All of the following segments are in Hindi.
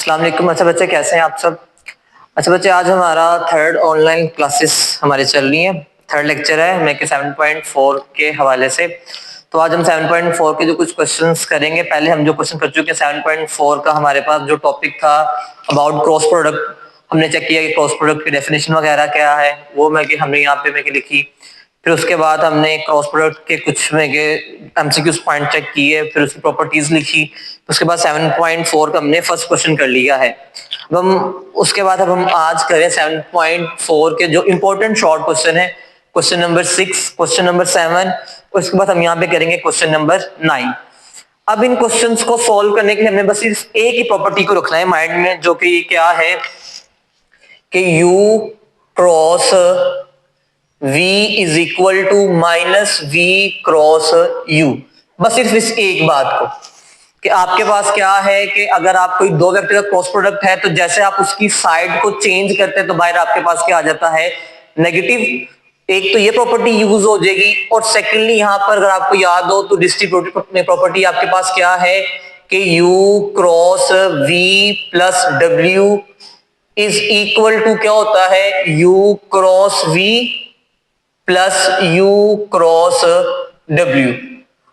अस्सलाम वालेकुम। अच्छा बच्चे, कैसे हैं आप सब? अच्छा बच्चे, आज हमारा थर्ड ऑनलाइन क्लासेस हमारे चल रही हैं। थर्ड लेक्चर है मैं के 7.4 के हवाले से। तो आज हम 7.4 के जो कुछ क्वेश्चंस करेंगे। पहले हम जो क्वेश्चन कर चुके हैं 7.4 का, हमारे पास जो टॉपिक था अबाउट क्रॉस प्रोडक्ट, हमने चेक किया कि क्रॉस प्रोडक्ट की डेफिनेशन वगैरह क्या है, वो हमने यहाँ पे लिखी। फिर उसके बाद हमने क्रॉस प्रोडक्ट के कुछ एमसीक्यूज पॉइंट चेक किए, फिर उसकी प्रॉपर्टीज लिखी। उसके बाद 7.4 का हमने फर्स्ट क्वेश्चन कर लिया है। अब हम उसके बाद अब हम आज करें 7.4 के जो इंपॉर्टेंट शॉर्ट क्वेश्चन है, क्वेश्चन नंबर 6, क्वेश्चन नंबर 7, और उसके बाद हम यहाँ पे करेंगे क्वेश्चन नंबर 9। अब इन क्वेश्चंस को सॉल्व करने के लिए हमें बस सिर्फ एक ही प्रॉपर्टी को रखना है माइंड में, जो कि क्या है कि U cross V is equal to minus V cross U। बस सिर्फ इस एक बात को कि आपके पास क्या है कि अगर आप कोई दो वेक्टर का क्रॉस प्रोडक्ट है तो जैसे आप उसकी साइड को चेंज करते हैं तो बाहर आपके पास क्या आ जाता है, नेगेटिव। एक तो ये प्रॉपर्टी यूज हो जाएगी, और सेकेंडली यहां पर अगर आपको याद हो तो डिस्ट्रीब्यूटिव में प्रॉपर्टी आपके पास क्या है कि U cross V plus W is equal to क्या होता है, U cross V plus U cross W।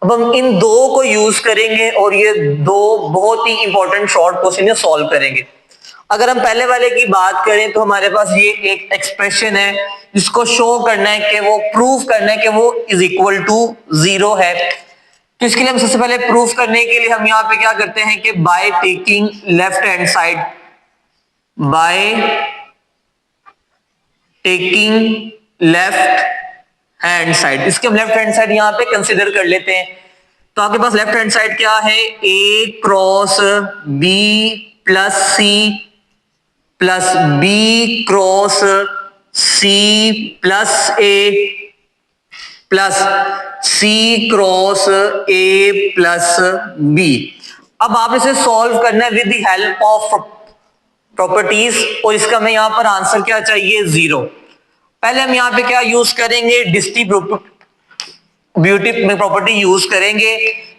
अब हम इन दो को यूज करेंगे और ये दो बहुत ही इंपॉर्टेंट शॉर्ट क्वेश्चन सॉल्व करेंगे। अगर हम पहले वाले की बात करें तो हमारे पास ये एक एक्सप्रेशन है जिसको शो करना है कि वो प्रूफ करना है कि वो इज इक्वल टू 0 है। तो इसके लिए हम सबसे पहले प्रूफ करने के लिए हम यहाँ पे क्या करते हैं कि by taking left hand side, by taking left hand side, इसके हम लेफ्ट हैंड साइड यहाँ पे कंसिडर कर लेते हैं। तो आपके पास लेफ्ट हैंड साइड क्या है, A cross B plus C plus B cross C plus A plus C cross A plus B। अब आप इसे सॉल्व करना है with the help of properties, और इसका हमें यहाँ पर आंसर क्या चाहिए, 0। पहले हम यहाँ पे क्या यूज करेंगे, डिस्ट्रीब्यूटिव में प्रॉपर्टी यूज करेंगे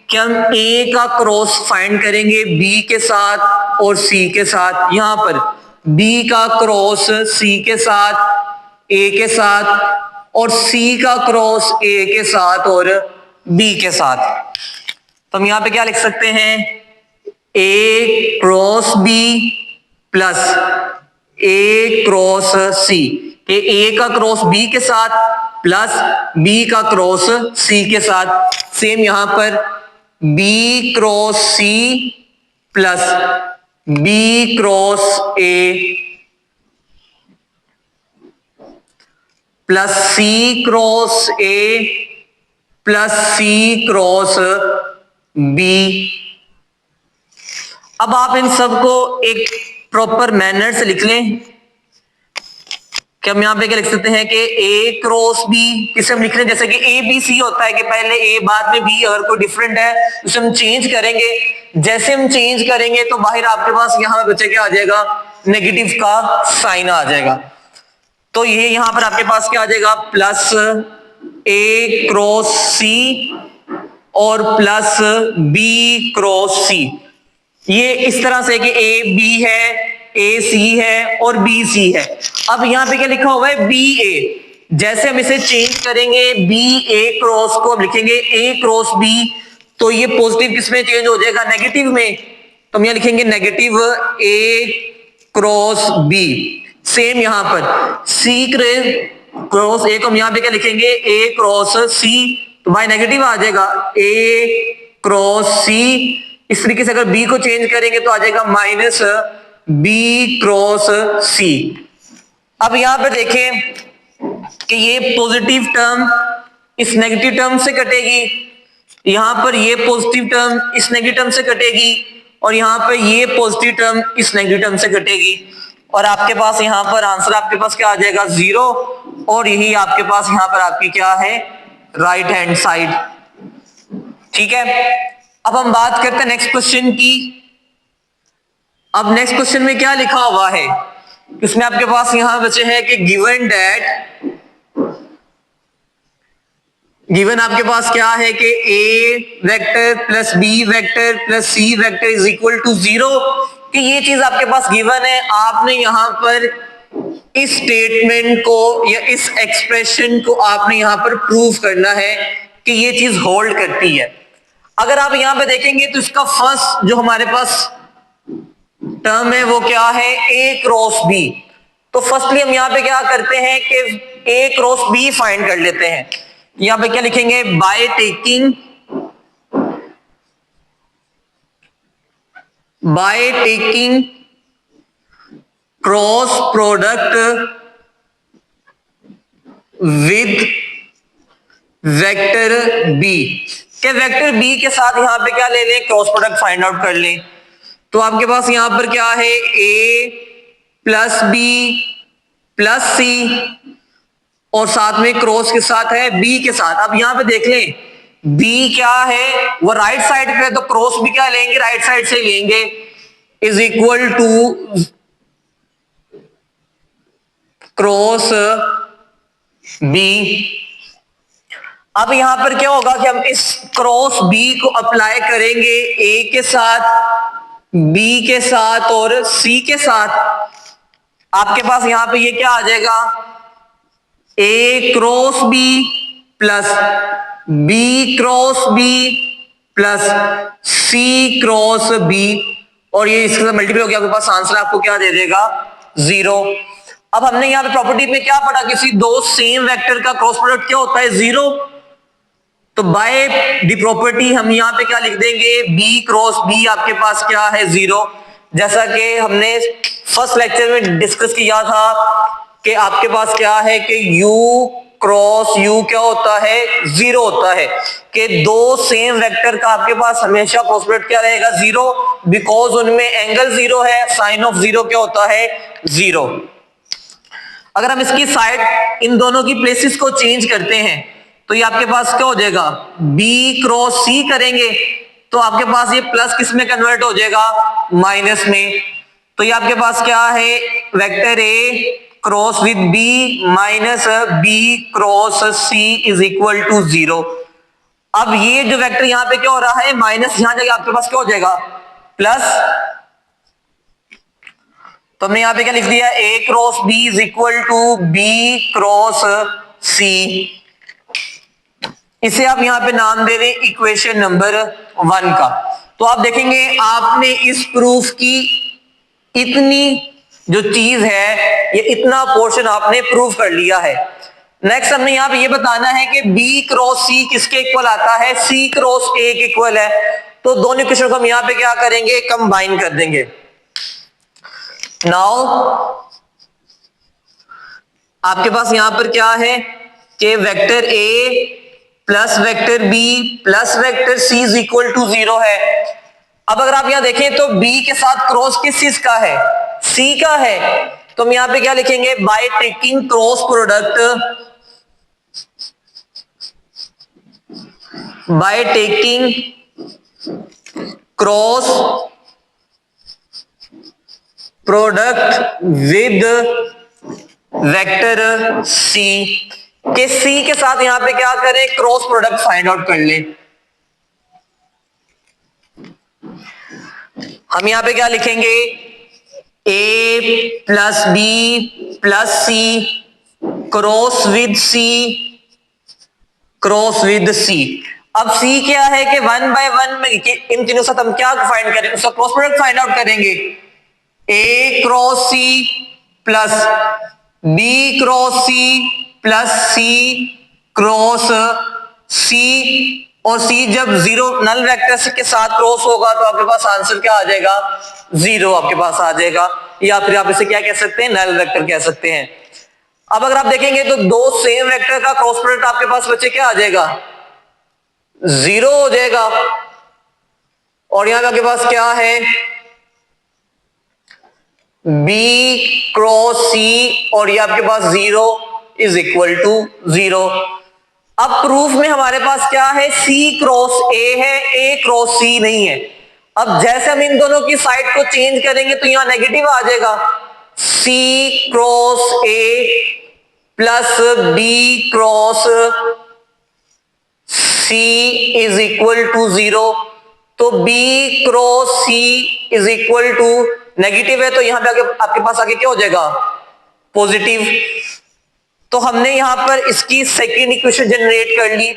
कि हम A का क्रॉस फाइंड करेंगे B के साथ और C के साथ। यहां पर B का क्रॉस C के साथ, A के साथ, और C का क्रॉस A के साथ और B के साथ। तो हम यहां पे क्या लिख सकते हैं, A cross B plus A cross C, A का क्रॉस B के साथ प्लस B का क्रॉस C के साथ। सेम यहां पर B cross C plus B cross A plus C cross A plus C cross B। अब आप इन सबको एक प्रॉपर मैनर से लिख लें कि हम यहां पे क्या लिख सकते हैं कि A क्रॉस B किसे हम लिख रहे हैं, जैसे कि A B C होता है कि पहले A बाद में B, अगर कोई डिफरेंट है उसे हम चेंज करेंगे। जैसे हम चेंज करेंगे तो बाहर आपके पास यहां पे बच्चे क्या आ जाएगा, नेगेटिव का साइन आ जाएगा। तो ये यहां पर आपके पास क्या आ जाएगा, प्लस A क्रॉस C और प्लस B क्रॉस C। ये इस तरह से कि A B है, A C है और B C है। अब यहां पे क्या लिखा हुआ है, B A। जैसे हम इसे चेंज करेंगे B A क्रॉस को हम लिखेंगे A क्रॉस B, तो ये पॉजिटिव किसमें चेंज हो जाएगा, नेगेटिव में। तो हम यहां लिखेंगे negative A cross B। Same यहां पर C क्रॉस A को हम यहां पे क्या लिखेंगे, A क्रॉस C, तो बाय नेगेटिव आ जाएगा A क्रॉस C। इस तरीके से अगर B को चेंज करेंगे तो आ जाएगा माइनस B क्रॉस C। अब यहां पर देखें कि ये पॉजिटिव टर्म इस नेगेटिव टर्म से कटेगी, यहां पर ये पॉजिटिव टर्म इस नेगेटिव टर्म से कटेगी, और यहां पर ये पॉजिटिव टर्म इस नेगेटिव टर्म से कटेगी, और आपके पास यहां पर आंसर आपके पास क्या आ जाएगा, 0। और यही आपके पास यहां पर आपकी क्या है, राइट हैंड साइड। ठीक है, अब हम बात करते हैं नेक्स्ट क्वेश्चन की। अब नेक्स्ट क्वेश्चन में क्या लिखा हुआ है, इसमें आपके पास यहां बचे हैं कि गिवन आपके पास क्या है कि A vector plus B vector plus C vector is equal to 0, कि ये चीज आपके पास गिवन है, आपने यहां पर इस स्टेटमेंट को या इस एक्सप्रेशन को आपने यहां पर प्रूव करना है कि ये चीज होल्ड करती है। अगर आप यहां पे देखेंगे तो इसका फर्स्ट जो हमारे पास टर्म है वो क्या है, ए क्रॉस बी। तो फर्स्टली हम यहां पे क्या करते हैं कि ए क्रॉस बी फाइंड कर लेते हैं। यहां पे क्या लिखेंगे, by taking cross product with vector B, के वेक्टर बी के साथ यहां पे क्या ले लें, क्रॉस प्रोडक्ट फाइंड आउट कर लें। तो आपके पास यहां पर क्या है, ए प्लस बी प्लस सी और साथ में क्रॉस के साथ है बी के साथ। अब यहां पे देख लें बी क्या है, वो राइट साइड पे, तो क्रॉस भी क्या लेंगे, राइट साइड से लेंगे, is equal to cross B. अब यहां पर क्या होगा कि हम इस क्रॉस बी को अप्लाई करेंगे ए के साथ, बी के साथ और सी के साथ। आपके पास यहां पे ये क्या आ जाएगा, A cross B plus B cross B plus C cross B, और ये इसके साथ मल्टीप्लाई हो गया, आपके पास आंसर आपको क्या दे देगा, 0। अब हमने यहां पे प्रॉपर्टी में क्या पढ़ा, किसी दो सेम वेक्टर का क्रॉस प्रोडक्ट क्या होता है, 0। तो बाय द प्रॉपर्टी हम यहां पे क्या लिख देंगे, बी क्रॉस बी आपके पास क्या है, 0। जैसा कि हमने फर्स्ट लेक्चर में डिस्कस किया था कि आपके पास क्या है कि u क्रॉस u क्या होता है, 0 होता है, कि दो सेम वेक्टर का आपके पास हमेशा क्रॉस प्रोडक्ट क्या रहेगा, 0, बिकॉज उनमें एंगल 0 है, साइन ऑफ 0 क्या होता है, 0। अगर हम इसकी साइड इन दोनों की प्लेसेस को चेंज करते हैं तो ये आपके पास क्या हो जाएगा, b क्रॉस c करेंगे तो आपके पास ये प्लस किस में कन्वर्ट हो जाएगा, माइनस में। तो ये आपके पास क्या है, vector a cross with b minus b cross c is equal to 0। अब ये जो वेक्टर यहां पे क्या हो रहा है, माइनस, यहां जाके आपके पास क्या हो जाएगा, प्लस। तो हमने यहां पे क्या लिख दिया, a cross b is equal to b cross c। इसे आप यहां पे नाम दे दें इक्वेशन नंबर 1 का। तो आप देखेंगे आपने इस प्रूफ की इतनी जो चीज है, ये इतना पोर्शन आपने प्रूव कर लिया है। नेक्स्ट हमने यहां पे ये बताना है कि b क्रॉस c किसके इक्वल आता है, c क्रॉस a के इक्वल है। तो दोनों इक्वेशन को हम यहां पे क्या करेंगे, कंबाइन कर देंगे। नाउ आपके पास यहां पर क्या है कि vector a plus vector b plus vector c is equal to 0 है। अब अगर आप यहां देखें तो b के साथ क्रॉस किस चीज का है, c का है। तो हम यहां पे क्या लिखेंगे, by taking cross product, bye taking cross product with vector c, के c के साथ यहां पे क्या करें, क्रॉस प्रोडक्ट फाइंड आउट कर ले। हम यहां पे क्या लिखेंगे, a plus B plus C cross with c cross with c। अब c क्या है कि 1 बाय 1 में इन तीनों साथ हम क्या फाइंड करें, उसका क्रॉस प्रोडक्ट फाइंड आउट करेंगे। a cross c plus b cross c plus c cross c, और c जब 0 नल वेक्टर के साथ क्रॉस होगा तो आपके पास आंसर क्या आ जाएगा, 0 आपके पास आ जाएगा, या फिर आप इसे क्या कह सकते हैं, नल वेक्टर कह सकते हैं। अब अगर आप देखेंगे तो दो सेम वेक्टर का क्रॉस प्रोडक्ट आपके पास बच्चे क्या आ जाएगा, 0 हो जाएगा। और यहां पे आपके पास क्या है, b क्रॉस c, और ये आपके पास 0 इज इक्वल टू 0। अब प्रूफ में हमारे पास क्या है, c क्रॉस a है, a क्रॉस c नहीं है। अब जैसे हम इन दोनों की साइड को चेंज करेंगे तो यहां नेगेटिव आ जाएगा, c cross a plus b cross c is equal to 0। तो b cross c is equal to negative है तो यहाँ पे आपके पास आगे क्या हो जाएगा, पॉजिटिव। तो हमने यहां पर इसकी सेकेंड इक्वेशन जनरेट कर ली।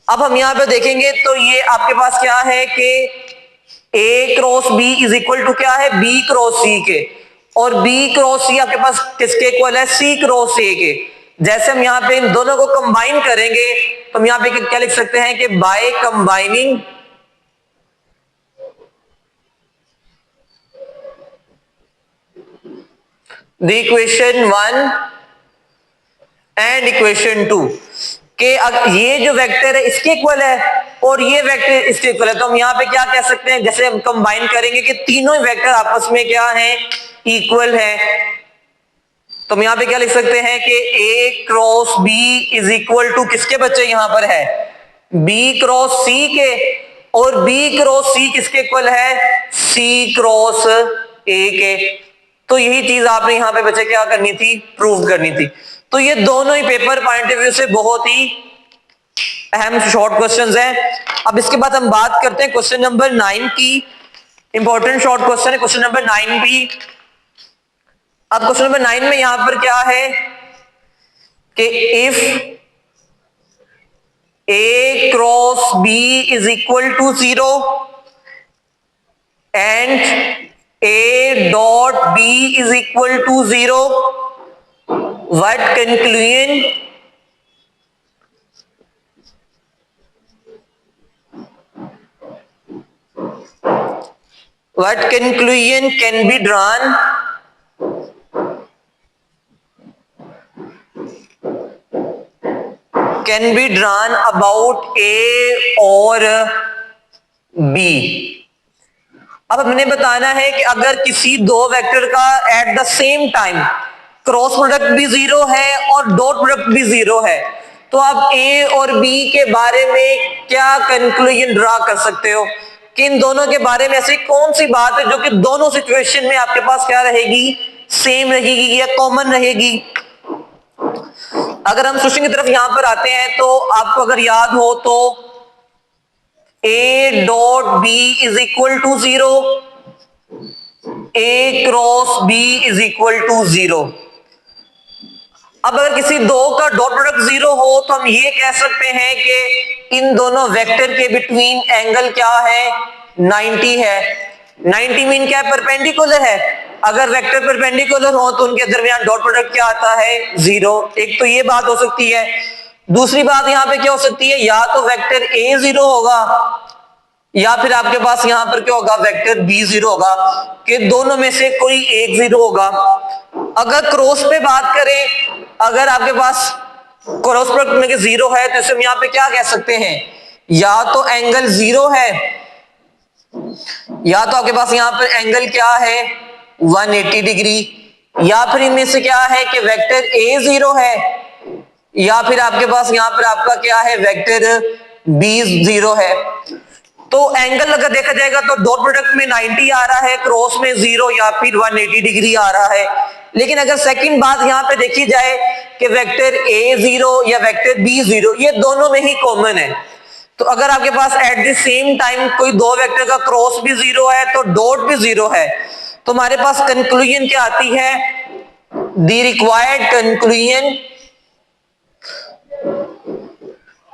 अब हम यहां पे देखेंगे तो ये आपके पास क्या है कि A cross B is equal to क्या है, बी क्रॉस सी के, और बी क्रॉस सी आपके पास किसके इक्वल है, सी क्रॉस ए के। जैसे हम यहां पे इन दोनों को कंबाइन करेंगे तो हम यहां पे क्या लिख सकते हैं कि by combining the equation 1 and equation 2 के अगर ये जो वेक्टर है इसके इक्वल है और ये वेक्टर इसके इक्वल है, तो हम यहाँ पे क्या कह सकते हैं, जैसे हम कंबाइन करेंगे कि तीनों वेक्टर आपस में क्या है, इक्वल है। तो हम यहाँ पे क्या लिख सकते हैं कि A cross B is equal to किसके बच्चे यहां पर है, बी क्रॉस सी के, और बी क्रॉस सी किसके इक्वल है, सी क्रॉस ए के। तो यही चीज आपने यहाँ पे बच्चे क्या करनी थी, प्रूव करनी थी। तो ये दोनों ही पेपर पॉइंट ऑफ व्यू से बहुत ही अहम शॉर्ट क्वेश्चंस हैं। अब इसके बाद हम बात करते हैं क्वेश्चन नंबर 9 की। इंपॉर्टेंट शॉर्ट क्वेश्चन है क्वेश्चन नंबर 9 भी। अब क्वेश्चन नंबर 9 में यहां पर क्या है कि if A cross B is equal to 0 and A dot B is equal to 0, what conclusion can be drawn about A और B। अब हमने बताना है कि अगर किसी दो वेक्टर का at the same time cross product भी 0 है और डॉट प्रोडक्ट भी 0 है, तो आप ए और बी के बारे में क्या कंक्लूजन ड्रा कर सकते हो कि इन दोनों के बारे में ऐसी कौन सी बात है जो कि दोनों सिचुएशन में आपके पास क्या रहेगी, सेम रहेगी या कॉमन रहेगी। अगर हम सोल्यूशन की तरफ यहां पर आते हैं तो आपको अगर याद हो तो A dot B is equal to 0, A cross B is equal to 0। अब अगर किसी दो का डॉट प्रोडक्ट 0 हो तो हम ये कह सकते हैं कि इन दोनों वेक्टर के बिटवीन एंगल क्या है, 90 है। 90 मीन क्या है, परपेंडिकुलर है। अगर वेक्टर परपेंडिकुलर हो तो उनके दरमियान डॉट प्रोडक्ट क्या आता है, 0। एक तो ये बात हो सकती है। दूसरी बात यहां पे क्या हो सकती है, या तो वेक्टर A 0 होगा या फिर आपके पास यहां पर क्या होगा, वेक्टर B 0 होगा, कि दोनों में से कोई एक 0 होगा। अगर क्रॉस पे बात करें, अगर आपके पास क्रॉस प्रोडक्ट में 0 है तो इसे हम यहां पे क्या कह सकते हैं, या तो एंगल 0 है या तो आपके पास यहां पर एंगल क्या है, 180 डिग्री, या फिर इनमें से क्या है कि वेक्टर A 0 है या फिर आपके पास यहां पर आपका क्या है, वेक्टर B 0 है। तो एंगल अगर देखा जाएगा तो डॉट प्रोडक्ट में 90 आ रहा है, क्रॉस में 0 या फिर 180 डिग्री आ रहा है। लेकिन अगर सेकंड बात यहां पे देखी जाए कि वेक्टर A 0 या वेक्टर B 0 ये दोनों में ही कॉमन है, तो अगर आपके पास एट द सेम टाइम कोई दो वेक्टर का क्रॉस भी 0 है तो डॉट भी 0 है, तो हमारे पास कंक्लूजन क्या आती है, द रिक्वायर्ड कंक्लूजन,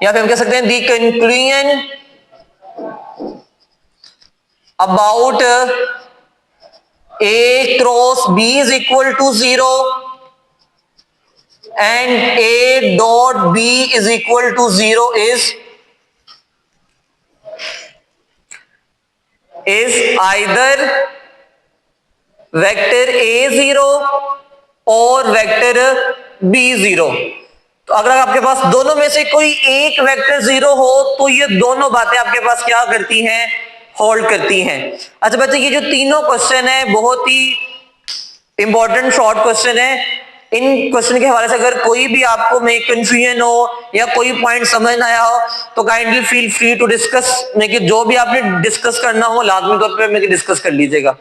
या फिर हम कह सकते हैं the conclusion about A cross B is equal to 0 and A dot B is equal to 0 is either vector A 0 और वेक्टर B 0। तो अगर आपके पास दोनों में से कोई एक वेक्टर 0 हो तो ये दोनों बातें आपके पास क्या करती हैं, होल्ड करती हैं। अच्छा बच्चे, ये जो तीनों क्वेश्चन है बहुत ही इंपॉर्टेंट शॉर्ट क्वेश्चन है। इन क्वेश्चन के हवाले से अगर कोई भी आपको में कंफ्यूजन हो या कोई पॉइंट समझ ना आया हो तो kindly feel free to discuss, जो भी आपने डिस्कस करना हो लाजमी तौर पे मेरे डिस्कस कर लीजिएगा।